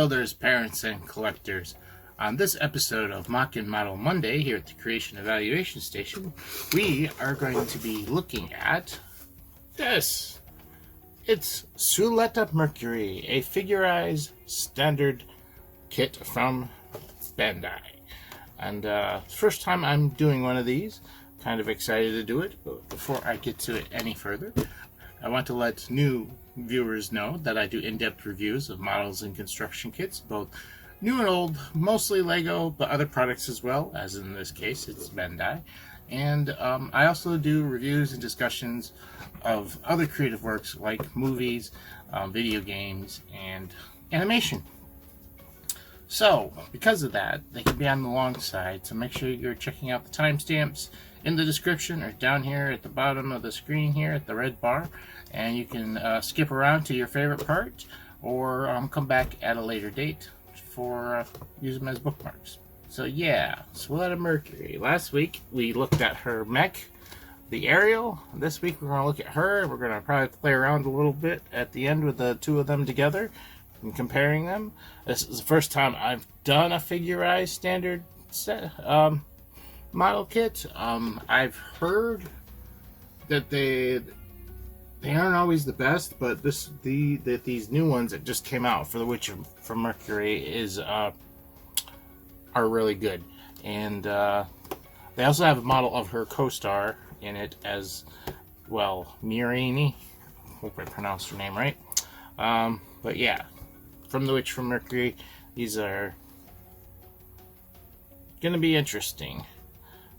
builders, parents, and collectors. On this episode of Mock and Model Monday here at the Creation Evaluation Station, we are going to be looking at this. It's Suletta Mercury, a figurized standard kit from Bandai. And first time I'm doing one of these. Kind of excited to do it, but before I get to it any further, I want to let new viewers know that I do in-depth reviews of models and construction kits, both new and old, mostly Lego, but other products as well, as in this case, it's Bandai. And I also do reviews and discussions of other creative works like movies, video games, and animation. So, because of that, they can be on the long side, so make sure you're checking out the timestamps in the description or down here at the bottom of the screen here at the red bar, and you can skip around to your favorite part or come back at a later date for use them as bookmarks. So yeah, Suletta Mercury. Last week we looked at her mech, the Ariel. This week we're going to look at her, and we're going to probably play around a little bit at the end with the two of them together and comparing them. This is the first time I've done a figurized standard set model kit. I've heard that they aren't always the best, but these new ones that just came out for the Witch from Mercury is are really good. And they also have a model of her co-star in it as well, Mirini. Hope I pronounced her name right. But yeah, from the Witch from Mercury, these are gonna be interesting.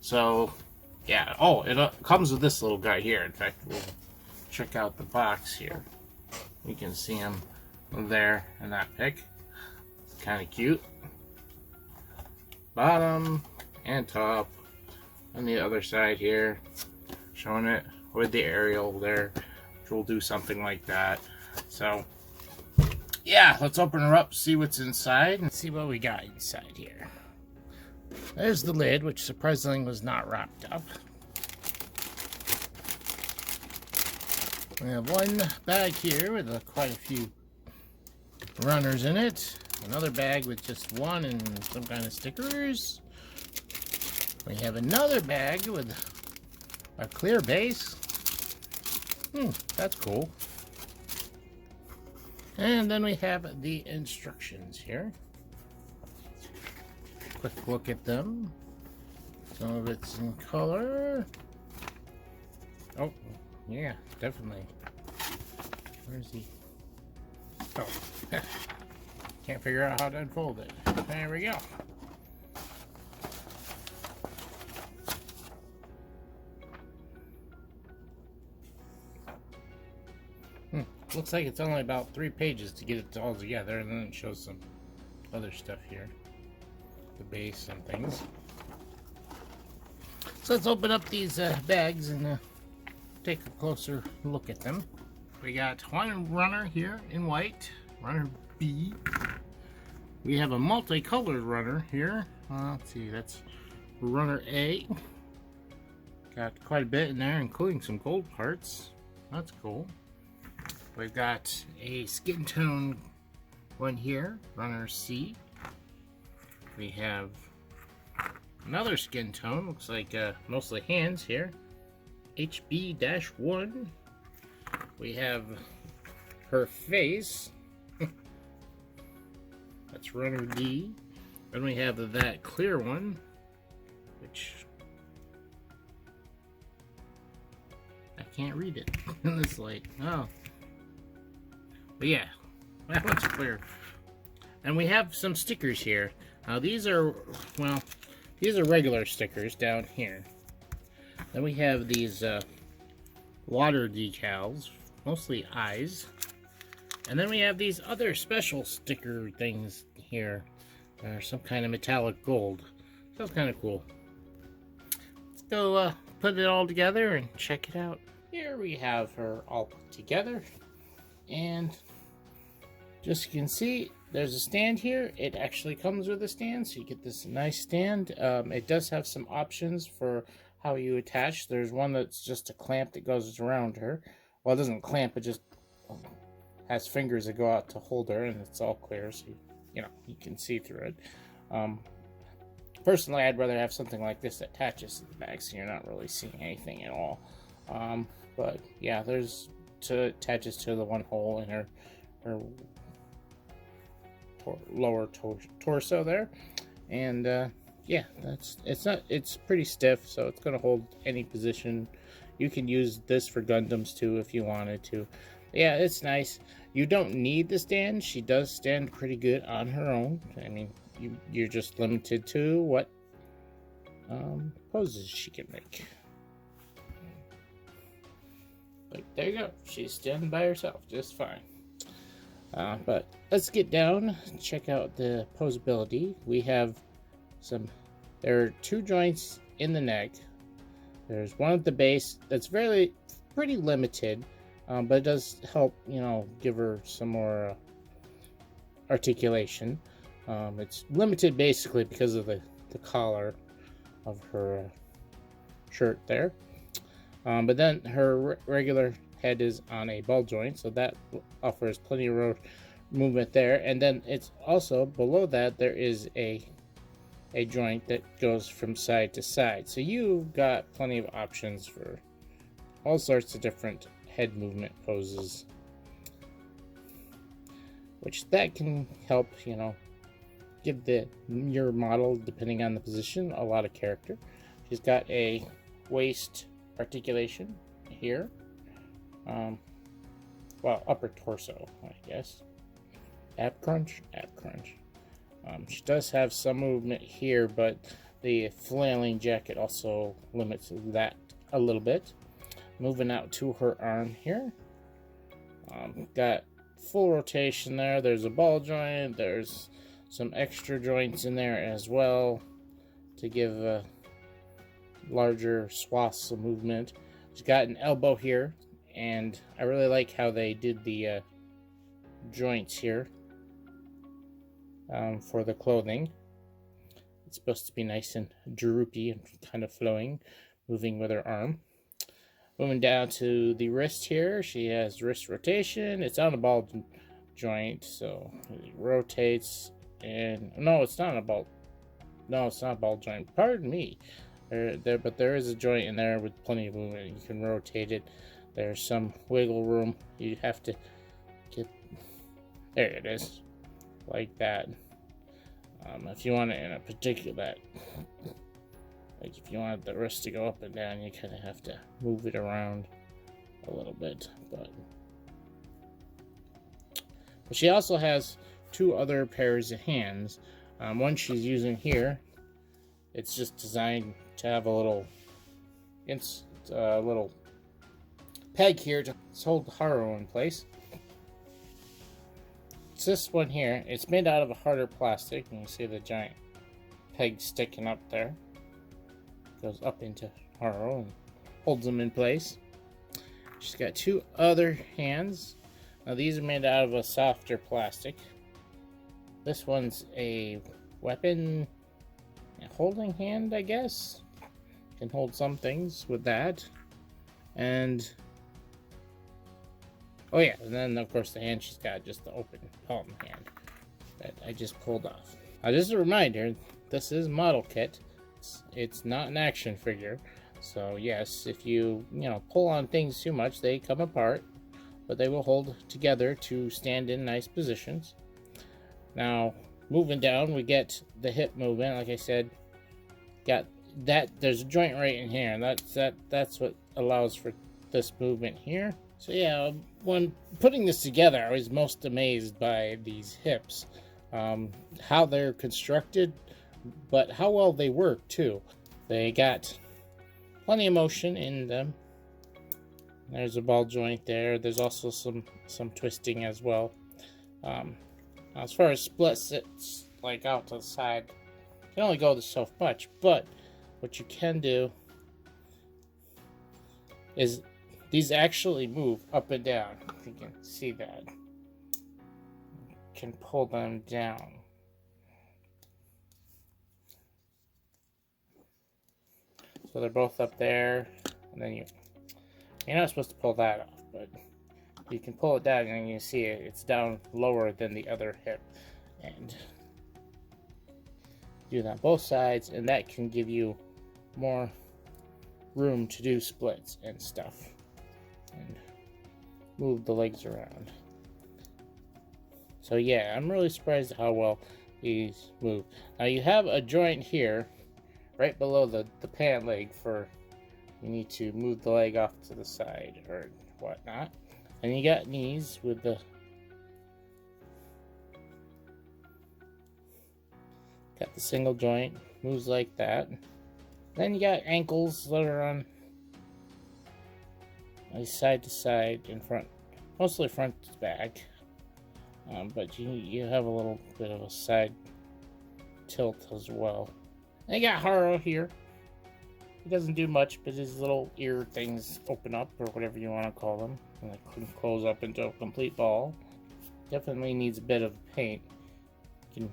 So yeah, oh, it comes with this little guy here. In fact, we'll check out the box here. You can see him there in that pic. It's kind of cute. Bottom and top on the other side here, showing it with the aerial there, which will do something like that. So yeah, let's open her up, see what's inside, and see what we got inside here. There's the lid, which surprisingly was not wrapped up. We have one bag here with quite a few runners in it. Another bag with just one and some kind of stickers. We have another bag with a clear base. That's cool. And then we have the instructions here. Quick look at them. Some of it's in color. Oh, yeah, definitely. Where's he? Oh, can't figure out how to unfold it. There we go. Looks like it's only about 3 pages to get it all together, and then it shows some other stuff here. The base and things. So let's open up these bags and take a closer look at them. We got one runner here in white, runner B. We have a multicolored runner here. Let's see, that's runner A. Got quite a bit in there, including some gold parts. That's cool. We've got a skin tone one here, runner C. We have another skin tone, looks like mostly hands here, HB-1. We have her face, that's runner D. Then we have that clear one, which I can't read it in this light. Oh, but yeah, that one's clear. And we have some stickers here. Now these are, well, these are regular stickers down here. Then we have these water decals, mostly eyes. And then we have these other special sticker things here. They're some kind of metallic gold. So it's kind of cool. Let's go put it all together and check it out. Here we have her all put together. And just you can see, there's a stand here. It actually comes with a stand, so you get this nice stand. It does have some options for how you attach. There's one that's just a clamp that goes around her. Well, it doesn't clamp, it just has fingers that go out to hold her, and it's all clear, so you know, you can see through it. Personally, I'd rather have something like this that attaches to the back, so you're not really seeing anything at all. But yeah, attaches to the one hole in her lower torso there, and yeah, it's pretty stiff, so it's gonna hold any position. You can use this for Gundams too if you wanted to. Yeah, it's nice. You don't need the stand. She does stand pretty good on her own. I mean, you're just limited to what poses she can make. Like, there you go. She's standing by herself just fine. But let's get down and check out the posability. We have there are 2 joints in the neck. There's one at the base that's pretty limited, but it does help, you know, give her some more articulation. It's limited basically because of the collar of her shirt there. But then her regular head is on a ball joint, so that offers plenty of movement there. And then it's also below that there is a joint that goes from side to side, so you've got plenty of options for all sorts of different head movement poses, which that can help, you know, give your model, depending on the position, a lot of character. She's got a waist articulation here, well, upper torso, I guess. Ab crunch. She does have some movement here, but the flailing jacket also limits that a little bit. Moving out to her arm here. Got full rotation there. There's a ball joint. There's some extra joints in there as well to give larger swaths of movement. She's got an elbow here, and I really like how they did the joints here. For the clothing, it's supposed to be nice and droopy and kind of flowing, moving with her arm. Moving down to the wrist here, she has wrist rotation. It's on a ball joint, so it rotates. And no, it's not a ball. No, it's not a ball joint. Pardon me. But there is a joint in there with plenty of movement. You can rotate it. There's some wiggle room. You have to get. There it is. Like that. If you want it in a particular, like if you want the wrist to go up and down, you kind of have to move it around a little bit. But she also has 2 other pairs of hands. One she's using here. It's just designed to have a little peg here to hold Haru in place. It's this one here. It's made out of a harder plastic, and you see the giant peg sticking up there. Goes up into Haru and holds them in place. She's got 2 other hands. Now these are made out of a softer plastic. This one's a weapon holding hand, I guess. Can hold some things with that. And oh yeah, and then of course the hand she's got, just the open palm hand that I just pulled off. Just a reminder, this is model kit. It's not an action figure. So yes, if you pull on things too much, they come apart, but they will hold together to stand in nice positions. Now, moving down, we get the hip movement. Like I said, got that. There's a joint right in here, and that's what allows for this movement here. So yeah, when putting this together, I was most amazed by these hips, how they're constructed, but how well they work too. They got plenty of motion in them. There's a ball joint there. There's also some twisting as well. As far as splits, it's like out to the side. You can only go so much, but what you can do is these actually move up and down. If you can see that. You can pull them down. So they're both up there, and then you're not supposed to pull that off, but you can pull it down and you see it's down lower than the other hip. and do that on both sides, and that can give you more room to do splits and stuff and move the legs around. So yeah, I'm really surprised at how well these move. Now you have a joint here right below the pant leg for you need to move the leg off to the side or whatnot, and you got knees with the single joint, moves like that. Then you got ankles that are on side to side and front, mostly front to back, but you have a little bit of a side tilt as well. And you got Haro here. He doesn't do much, but his little ear things open up, or whatever you want to call them, and they can close up into a complete ball. Definitely needs a bit of paint. You can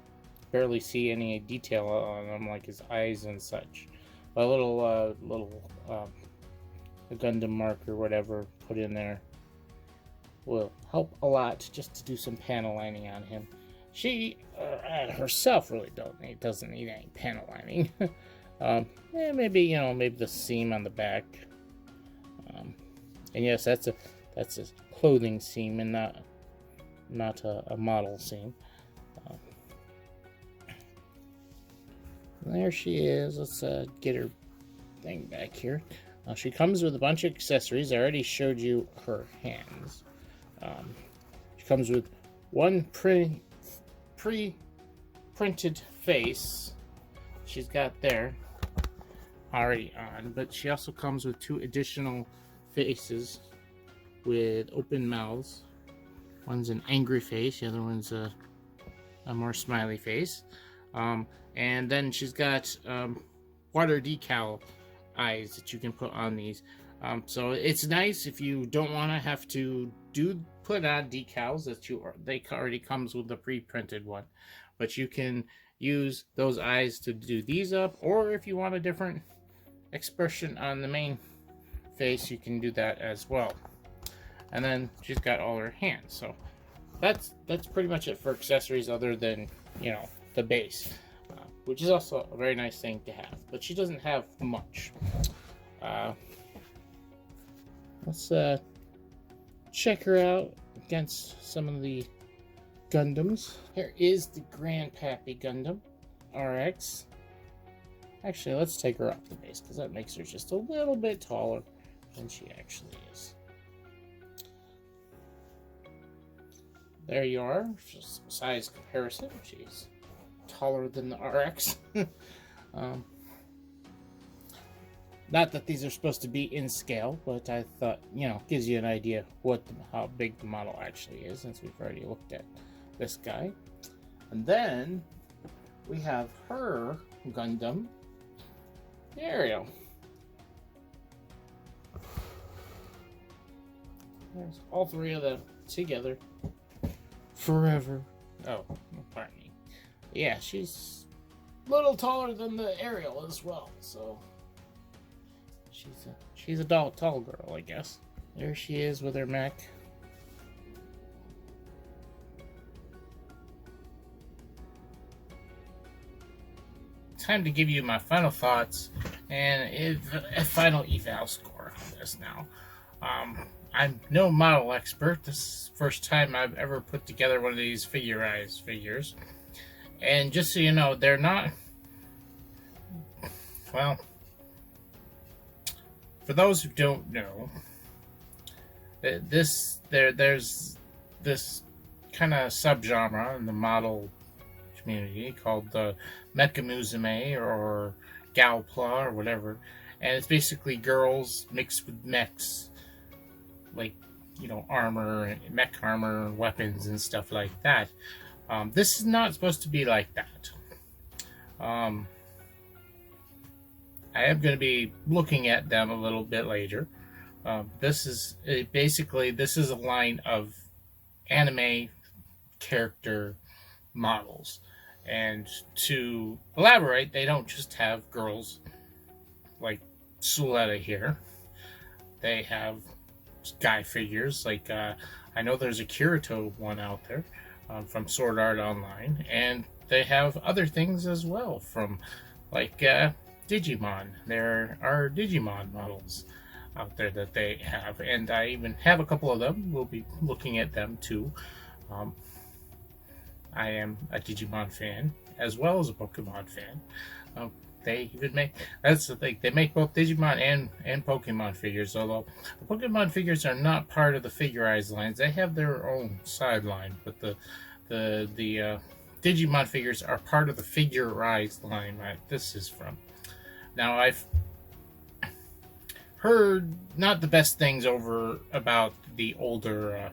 barely see any detail on them, like his eyes and such. But a little a Gundam mark or whatever put in there will help a lot, just to do some panel lining on him. She herself really doesn't need any panel lining. Maybe the seam on the back. And yes, that's a clothing seam and not a model seam. There she is. Let's get her thing back here. She comes with a bunch of accessories. I already showed you her hands. She comes with one pre-printed face. She's got there already on, but she also comes with 2 additional faces with open mouths. One's an angry face, the other one's a more smiley face. And then she's got water decal eyes that you can put on these. So it's nice if you don't want to have to put on decals they already comes with the pre-printed one, but you can use those eyes to do these up, or if you want a different expression on the main face, you can do that as well. And then she's got all her hands. So that's pretty much it for accessories, other than the base, which is also a very nice thing to have, but she doesn't have much. Let's check her out against some of the Gundams. Here is the Grandpappy Gundam RX. Actually, let's take her off the base, because that makes her just a little bit taller than she actually is. There you are. Just size comparison. She's taller than the RX. Not that these are supposed to be in scale, but I thought, gives you an idea how big the model actually is, since we've already looked at this guy. And then we have her Gundam, the Ariel. There's all 3 of them together forever. Oh, pardon me. Yeah, she's a little taller than the Ariel as well, so she's a tall girl, I guess. There she is with her mech. Time to give you my final thoughts and a final eval score on this now. I'm no model expert. This is the first time I've ever put together one of these figurized figures. And just so you know, they're not... Well, for those who don't know, there's this kind of subgenre in the model community called the Mechamusume or Galpla or whatever, and it's basically girls mixed with mechs, like armor and mech armor and weapons and stuff like that. This is not supposed to be like that. I am going to be looking at them a little bit later. This is a line of anime character models, and to elaborate, they don't just have girls like Suletta here. They have guy figures like I know there's a Kirito one out there. from Sword Art Online, and they have other things as well from like Digimon. There are Digimon models out there that they have, and I even have a couple of them. We'll be looking at them too. I am a Digimon fan as well as a Pokemon fan. They even make, that's the thing, they make both Digimon and Pokemon figures, although the Pokemon figures are not part of the Figurized lines. They have their own sideline, but the Digimon figures are part of the Figurized line that this is from. Now, I've heard not the best things over about the older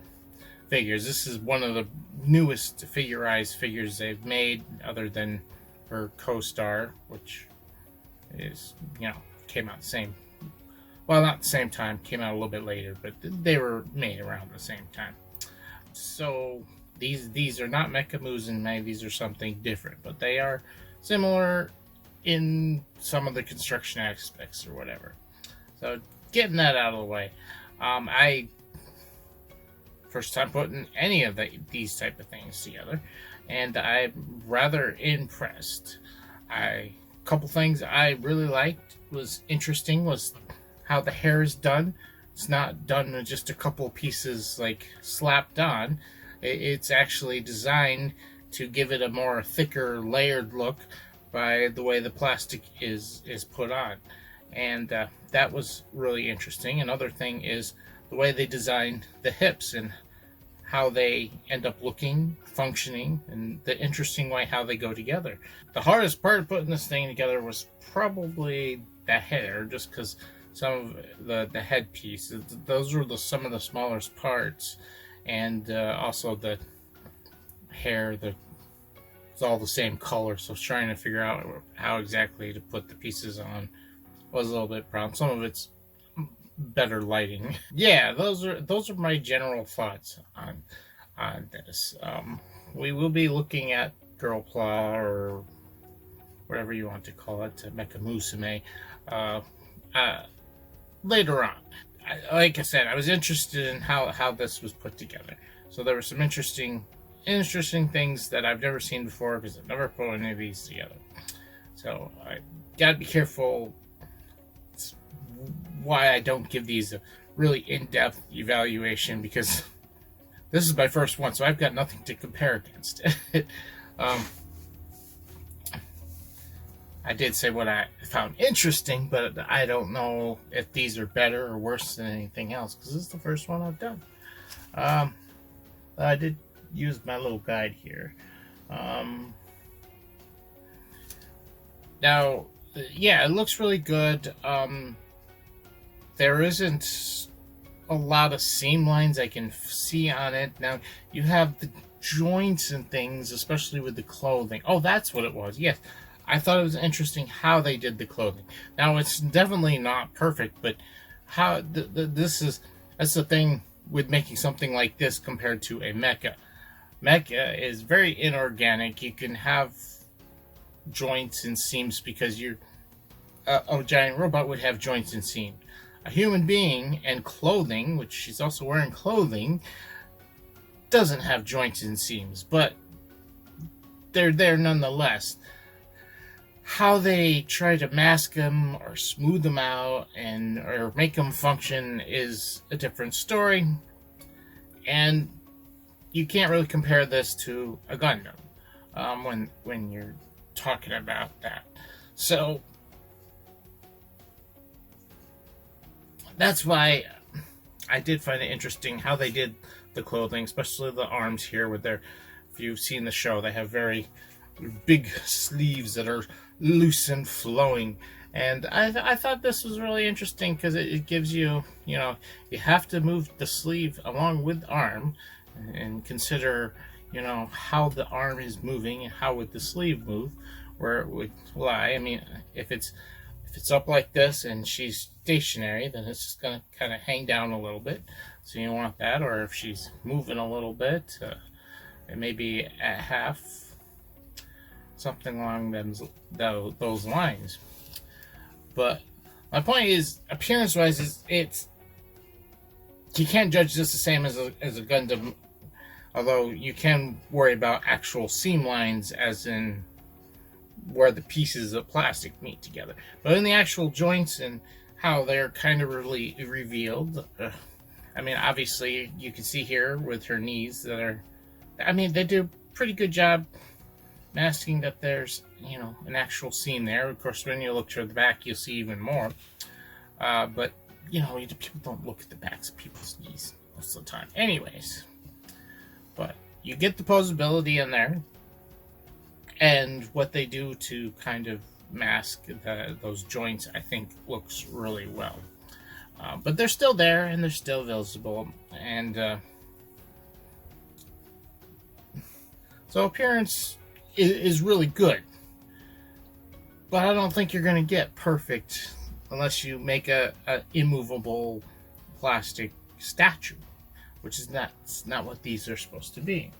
figures. This is one of the newest Figurized figures they've made, other than her co-star, which is, came out the same, well, not the same time, came out a little bit later, but they were made around the same time. So these are not Mecha Musume, these are something different, but they are similar in some of the construction aspects or whatever. So getting that out of the way, I first time putting any of these type of things together, and I'm rather impressed. A couple things I really liked was interesting was how the hair is done. It's not done with just a couple pieces like slapped on. It's actually designed to give it a more thicker layered look by the way the plastic is put on, and that was really interesting. Another thing is the way they designed the hips and how they end up looking, functioning, and the interesting way how they go together. The hardest part of putting this thing together was probably the hair, just because some of the headpiece, those were some of the smallest parts, and also the hair, it's all the same color, so trying to figure out how exactly to put the pieces on was a little bit problem. Some of it's better lighting. Yeah, those are my general thoughts on this. We will be looking at Girl Claw, or whatever you want to call it, Mecha Musume, later on. Like I said, I was interested in how this was put together. So there were some interesting things that I've never seen before, because I've never put any of these together. So I gotta be careful. It's why I don't give these a really in-depth evaluation, because this is my first one, so I've got nothing to compare against. I did say what I found interesting, but I don't know if these are better or worse than anything else, because this is the first one I've done. I did use my little guide here. Now, yeah, it looks really good. There isn't a lot of seam lines I can see on it. Now, you have the joints and things, especially with the clothing. Oh, that's what it was. Yes. I thought it was interesting how they did the clothing. Now, it's definitely not perfect, but how that's the thing with making something like this compared to a mecha. Mecha is very inorganic. You can have joints and seams because a giant robot would have joints and seams. A human being and clothing, which she's also wearing clothing, doesn't have joints and seams, but they're there nonetheless. How they try to mask them or smooth them out or make them function is a different story, and you can't really compare this to a Gundam when you're talking about that. So that's why I did find it interesting how they did the clothing, especially the arms here with their, if you've seen the show, they have very big sleeves that are loose and flowing, and I thought this was really interesting because it gives you, you have to move the sleeve along with the arm and consider, how the arm is moving and how would the sleeve move, where it would lie. I mean, if it's up like this and she's stationary, then it's just going to kind of hang down a little bit, so you want that. Or if she's moving a little bit, it may be at half, something along those lines. But my point is, appearance-wise, you can't judge this the same as a Gundam Although you can worry about actual seam lines, as in where the pieces of plastic meet together. But in the actual joints and how they're kind of really revealed, I mean, obviously you can see here with her knees that are, I mean, they do a pretty good job masking that there's, you know, an actual seam there. Of course, when you look toward the back, you'll see even more. But, you know, people don't look at the backs of people's knees most of the time. Anyways, but you get the posability in there. And what they do to kind of mask those joints, I think, looks really well. But they're still there, and they're still visible. And so appearance is really good. But I don't think you're going to get perfect unless you make a immovable plastic statue, which is not what these are supposed to be.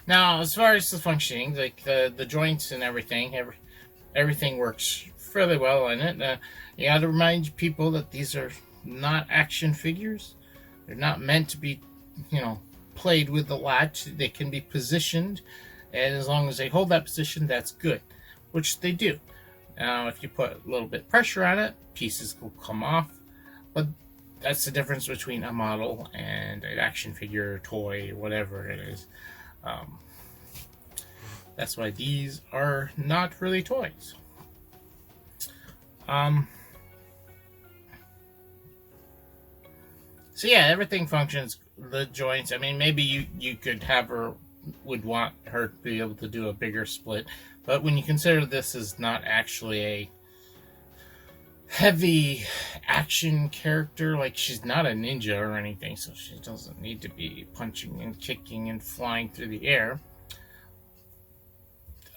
Now, as far as the functioning, like the joints and everything works fairly well in it. You got to remind people that these are not action figures. They're not meant to be, you know, played with a lot. They can be positioned, and as long as they hold that position, that's good, which they do. Now, if you put a little bit of pressure on it, pieces will come off, but that's the difference between a model and an action figure, toy, whatever it is. That's why these are not really toys. So yeah, everything functions. The joints, I mean, maybe you could have her, would want her to be able to do a bigger split, but when you consider this is not actually a heavy action character, like she's not a ninja or anything, so she doesn't need to be punching and kicking and flying through the air.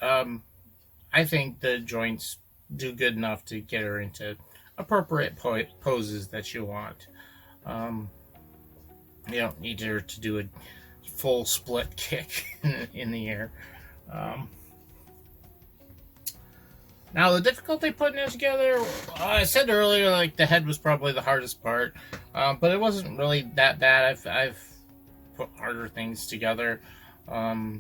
I think the joints do good enough to get her into appropriate poses that you want. You don't need her to do a full split kick in the air. Now, the difficulty putting it together, I said earlier, like, the head was probably the hardest part, but it wasn't really that bad. I've put harder things together. Yeah,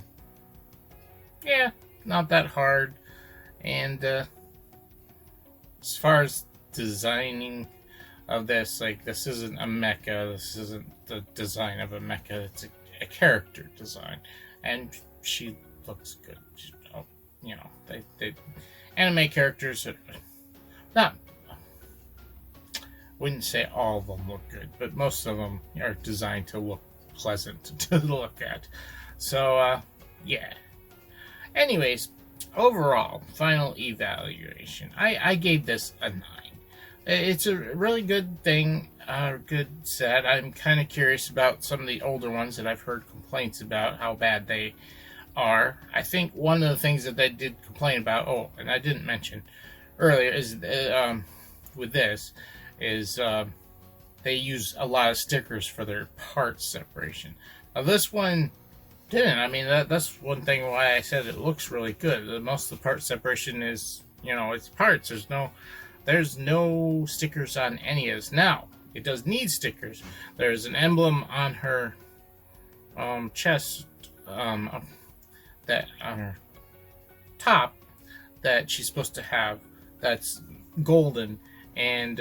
not that hard. And as far as designing of this, like, this isn't a mecha. This isn't the design of a mecha. It's a character design, and she looks good. You know, they anime characters are not. Wouldn't say all of them look good, but most of them are designed to look pleasant to look at. So, yeah. Anyways, overall, final evaluation. I gave this a 9. It's a really good thing, good set. I'm kind of curious about some of the older ones that I've heard complaints about how bad they are. I think one of the things that they did complain about, oh, and I didn't mention earlier, is with this, is they use a lot of stickers for their parts separation. Now, this one didn't. I mean, that's one thing why I said it looks really good. Most of the part separation is, you know, it's parts. There's no stickers on any of this. Now, it does need stickers. There's an emblem on her chest, that on her top, that she's supposed to have, that's golden, and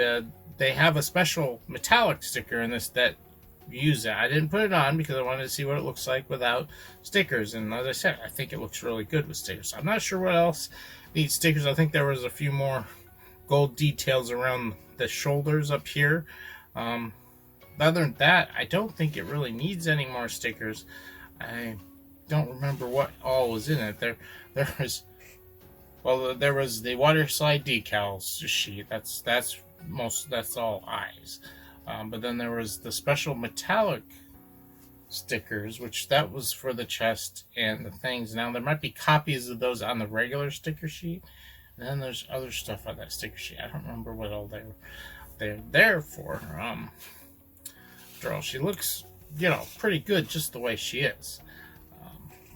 they have a special metallic sticker in this that use that. I didn't put it on because I wanted to see what it looks like without stickers, and as I said, I think it looks really good with stickers. I'm not sure what else needs stickers. I think there was a few more gold details around the shoulders up here. Other than that, I don't think it really needs any more stickers. I don't remember what all was in it. There was the water slide decals sheet. That's all eyes. But then there was the special metallic stickers, which that was for the chest and the things. Now, there might be copies of those on the regular sticker sheet. And then there's other stuff on that sticker sheet. I don't remember what all they're there for. After all, she looks, you know, pretty good just the way she is.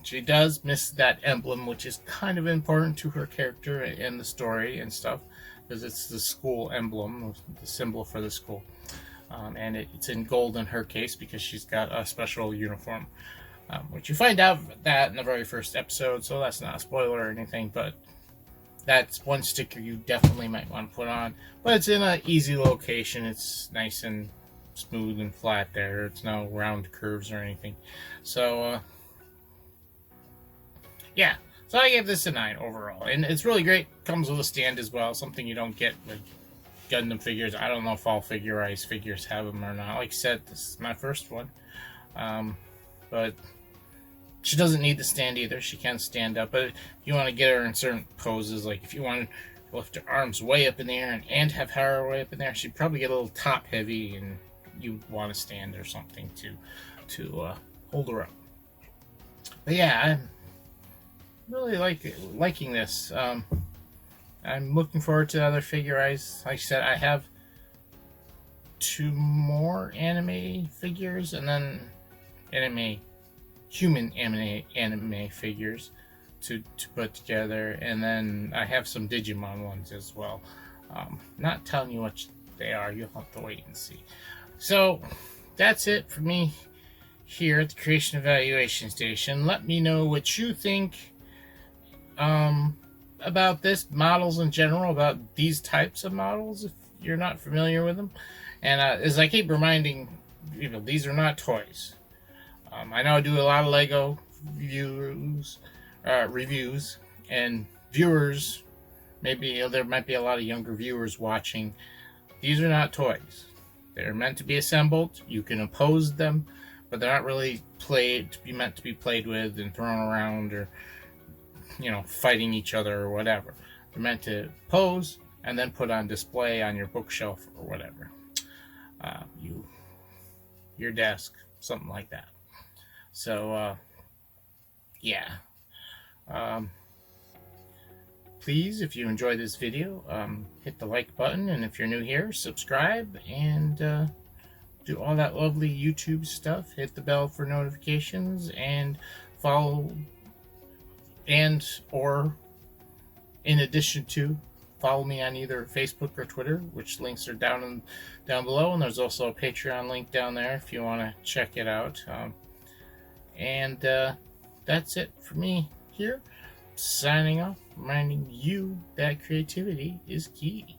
She does miss that emblem, which is kind of important to her character and the story and stuff, because it's the school emblem, the symbol for the school. and it's in gold in her case because she's got a special uniform, which you find out that in the very first episode, so that's not a spoiler or anything, but that's one sticker you definitely might want to put on. But it's in an easy location. It's nice and smooth and flat there. It's no round curves or anything. So, yeah. So I gave this a 9 overall. And it's really great. Comes with a stand as well. Something you don't get with Gundam figures. I don't know if all Figure-Eyes figures have them or not. Like I said, this is my first one. But she doesn't need the stand either. She can stand up. But if you want to get her in certain poses, like if you want to lift her arms way up in the air and have her way up in there, she'd probably get a little top heavy, and you'd want to stand or something to hold her up. But yeah, I'm really liking this. I'm looking forward to other Figure-Eyes. Like I said, I have 2 more anime figures, and then human anime figures to put together, and then I have some Digimon ones as well. Not telling you what they are, you'll have to wait and see. So that's it for me here at the Creation Evaluation Station. Let me know what you think about this, models in general, about these types of models if you're not familiar with them. And as I keep reminding people, these are not toys. I know I do a lot of Lego reviews, and viewers, maybe there might be a lot of younger viewers watching. These are not toys. They're meant to be assembled. You can oppose them, but they're not really meant to be played with and thrown around, or fighting each other or whatever. They're meant to pose and then put on display on your bookshelf or whatever, your desk, something like that. So yeah. Please, if you enjoyed this video, hit the like button, and if you're new here, subscribe, and do all that lovely YouTube stuff. Hit the bell for notifications, and follow, or in addition to, follow me on either Facebook or Twitter, which links are down below, and there's also a Patreon link down there if you want to check it out. And that's it for me here, signing off, reminding you that creativity is key.